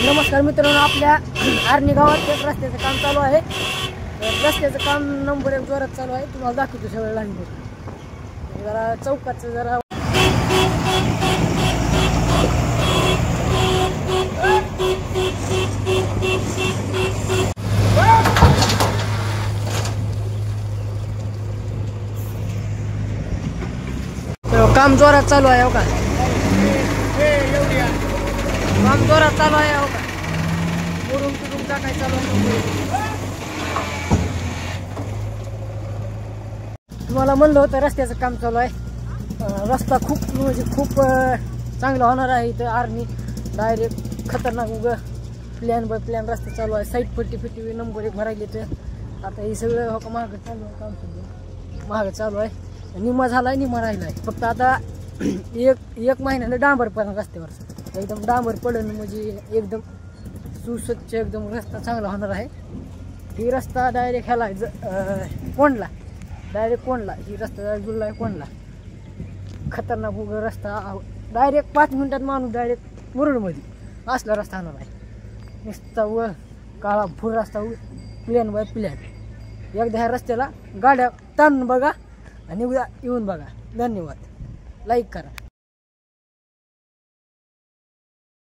नमस्कार मित्रांनो, आपल्या आर्णी गावात एक रस्त्याचं काम चालू आहे. रस्त्याचं काम नंबर 1 जोरात चालू आहे. तुम्हाला दाखवतो सगळं लहान जरा चौकाचं जरा काम जोरात चालू आहे. हो का, काम जोरात चालू आहे. हो का, मुरुम तुरुम टाकायचं चालू आहे. तुम्हाला म्हणलं होतं रस्त्याचं काम चालू आहे. रस्ता खूप म्हणजे खूप चांगला होणार आहे. इथं आर्मी डायरेक्ट खतरनाक प्लॅन बाय प्लॅन रस्ता चालू आहे. साईड पट्टी नंबर 1 भरायला तर आता हे सगळं हो का मागं चालू आहे. काम सध्या मागं चालू आहे. निम्मा झाला आहे, निम्मा राहिला आहे. फक्त आता एक महिन्यानं डांबर पडणार रस्त्यावर. एकदम डांबर पडणं म्हणजे एकदम सुस्वच्छ एकदम रस्ता चांगला होणार आहे. ही रस्ता डायरेक्ट ह्याला कोंडला, डायरेक्ट कोंडला. ही रस्ता जुळला आहे कोंडला. खतरनाक रस्ता. डायरेक्ट 5 मिनिटात माणूस डायरेक्ट मुरुडमध्ये असला रस्ता होणार आहे. नुसता व काळा फुल रस्ता प्लॅन बाय प्लॅन. एकदा ह्या रस्त्याला गाड्या ताणून बघा आणि उद्या येऊन बघा. धन्यवाद. लाईक करा.